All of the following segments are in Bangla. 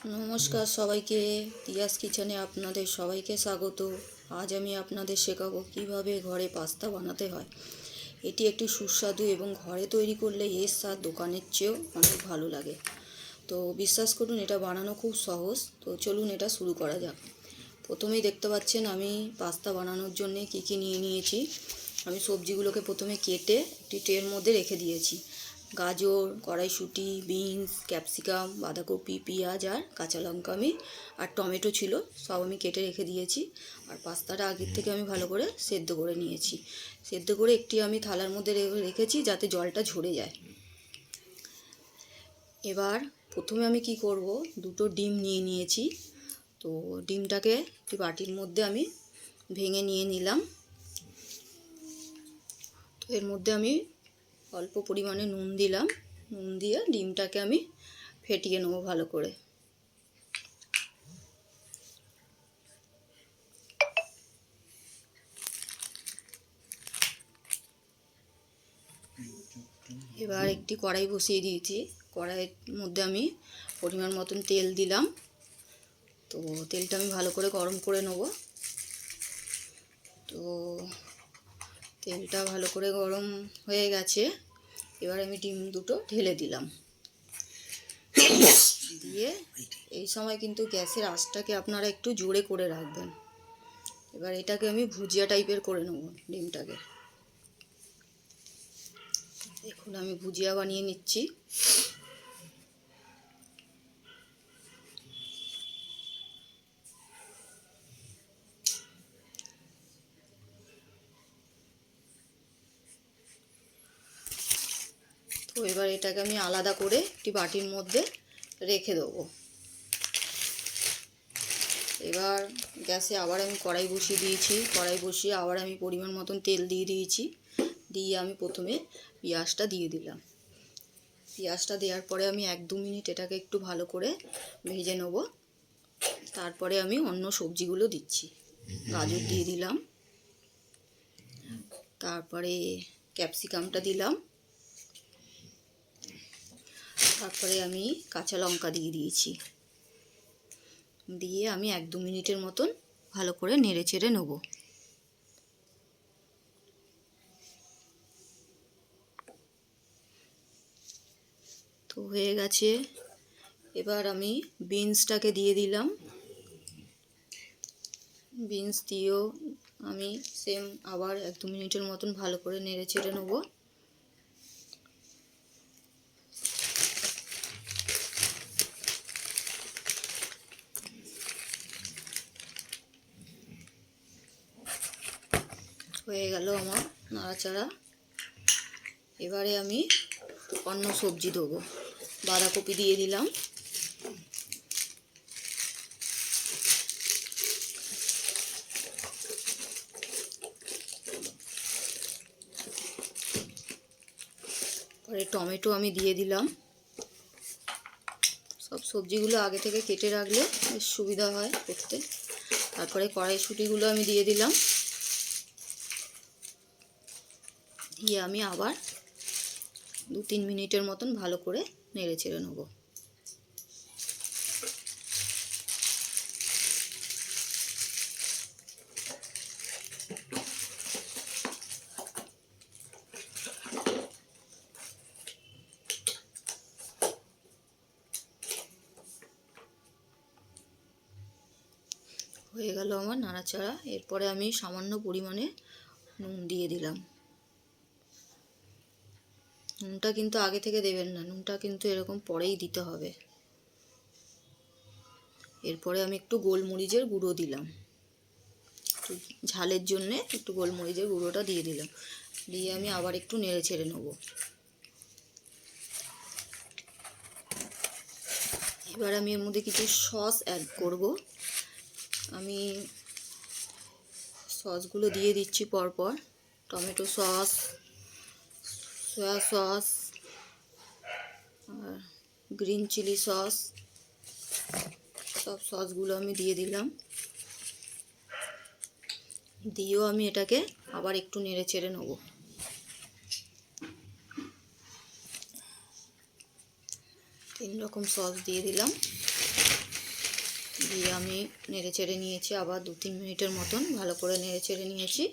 নমস্কার সবাইকে, তিয়াস কিচেনে আপনাদের সবাইকে স্বাগত। আজ আমি আপনাদের শেখাবো কিভাবে ঘরে পাস্তা বানাতে হয়। এটি একটি সুস্বাদু এবং ঘরে তৈরি করলে এর স্বাদ দোকানের চেয়েও অনেক ভালো লাগে। তো বিশ্বাস করুন, এটা বানানো খুব সহজ। তো চলুন এটা শুরু করা যাক। প্রথমেই দেখতে পাচ্ছেন আমি পাস্তা বানানোর জন্য কী কী নিয়ে নিয়েছি। আমি সবজিগুলোকে প্রথমে কেটে একটি ট্রের মধ্যে রেখে দিয়েছি। গাজর, কড়াইশুঁটি, বিনস, ক্যাপসিকাম, বাঁধাকপি, পেঁয়াজ আর কাঁচা লঙ্কা আর টমেটো ছিল, সব আমি কেটে রেখে দিয়েছি। আর পাস্তাটা আগের থেকে আমি ভালো করে সেদ্ধ করে নিয়েছি। সেদ্ধ করে একটি আমি থালার মধ্যে রেখেছি যাতে জলটা ঝরে যায়। এবার প্রথমে আমি কি করব, দুটো ডিম নিয়ে নিয়েছি। তো ডিমটাকে একটি বাটির মধ্যে আমি ভেঙে নিয়ে নিলাম। তো এর মধ্যে আমি অল্প পরিমাণে নুন দিলাম। নুন দিয়ে ডিমটাকে আমি ফেটিয়ে নেবো ভালো করে। এবার একটি কড়াই বসিয়ে দিয়েছি। কড়াইয়ের মধ্যে আমি পরিমাণ মতন তেল দিলাম। তো তেলটা আমি ভালো করে গরম করে নেব। তো তেলটা ভালো করে গরম হয়ে গেছে। এবার আমি ডিম দুটো ঢেলে দিলাম। দিয়ে এই সময় কিন্তু গ্যাসের আঁচটাকে আপনারা একটু জোরে করে রাখবেন। এবার এটাকে আমি ভুজিয়া টাইপের করে নেব ডিমটাকে। এখন আমি ভুজিয়া বানিয়ে নিচ্ছি। তো এবার এটাকে আমি আলাদা করে একটি বাটির মধ্যে রেখে দেবো। এবার গ্যাসে আবার আমি কড়াই বসিয়ে দিয়েছি। কড়াই বসিয়ে আবার আমি পরিমাণ মতন তেল দিয়ে দিয়েছি। দিয়ে আমি প্রথমে পেঁয়াজটা দিয়ে দিলাম। পেঁয়াজটা দেওয়ার পরে আমি 1-2 মিনিট এটাকে একটু ভালো করে ভেজে নেব। তারপরে আমি অন্য সবজিগুলো দিচ্ছি। গাজর দিয়ে দিলাম, তারপরে ক্যাপসিকামটা দিলাম, তারপরে আমি কাঁচা লঙ্কা দিয়ে দিয়েছি। দিয়ে আমি 1-2 মিনিটের মতন ভালো করে নেড়ে চেড়ে নেব। তো হয়ে গেছে। এবার আমি বিনসটাকে দিয়ে দিলাম। বিনস দিয়েও আমি সেম আবার 1-2 মিনিটের মতন ভালো করে নেড়ে চেড়ে নেব। হয়ে গেল আমার নাড়াচাড়া। এবারে আমি অন্য সবজি দেবো। বাঁধাকপি দিয়ে দিলাম, পরে টমেটো আমি দিয়ে দিলাম। সব সবজিগুলো আগে থেকে কেটে রাখলে বেশ সুবিধা হয় করতে। তারপরে কড়াইশুঁটিগুলো আমি দিয়ে দিলাম। দিয়ে আমি আবার 2-3 মিনিটের মতন ভালো করে নেড়ে চেড়ে নেব। হয়ে গেল আমার নাড়াচাড়া। এরপরে আমি সামান্য পরিমাণে নুন দিয়ে দিলাম। নুনটা কিন্তু আগে থেকে দেবেন না, নুনটা কিন্তু এরকম পরেই দিতে হবে। এরপরে আমি একটু গোলমরিচের গুঁড়ো দিলাম, একটু ঝালের জন্যে একটু গোলমরিচের গুঁড়োটা দিয়ে দিলাম। দিয়ে আমি আবার একটু নেড়ে ছেড়ে নেব। এবার আমি এর মধ্যে কিছু সস অ্যাড করব। আমি সসগুলো দিয়ে দিচ্ছি পরপর। টমেটো সস, সয়া সস, আর গ্রিন চিলি সস, সব সসগুলো আমি দিয়ে দিলাম। দিয়েও আমি এটাকে আবার একটু নেড়ে চেড়ে নেব। 3 রকম সস দিয়ে দিলাম। দিয়ে আমি নেড়ে চেড়ে নিয়েছি, আবার 2-3 মিনিটের মতন ভালো করে নেড়ে চেড়ে নিয়েছি।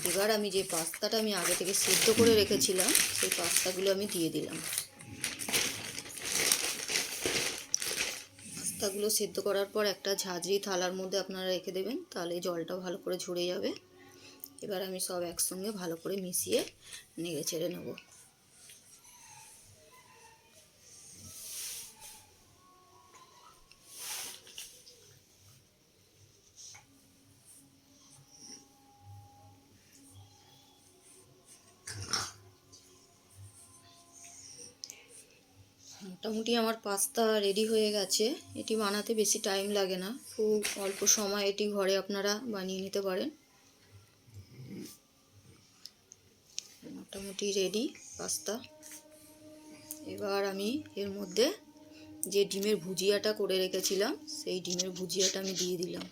এবার আমি যে পাস্তাটা আমি আগে থেকে সেদ্ধ করে রেখেছিলাম সেই পাস্তাগুলো আমি দিয়ে দিলাম। পাস্তাগুলো সেদ্ধ করার পর একটা ঝাঁঝরি থালার মধ্যে আপনারা রেখে দেবেন, তাহলে জলটা ভালো করে ঝরে যাবে। এবার আমি সব একসঙ্গে ভালো করে মিশিয়ে নেড়ে চেড়ে নেব। মোটামুটি আমার পাস্তা রেডি হয়ে গেছে। এটি বানাতে বেশি টাইম লাগে না, খুব অল্প সময় এটি ঘরে আপনারা বানিয়ে নিতে পারেন। মোটামুটি রেডি পাস্তা। এবার আমি এর মধ্যে যে ডিমের ভুজিয়াটা করে রেখেছিলাম সেই ডিমের ভুজিয়াটা আমি দিয়ে দিলাম।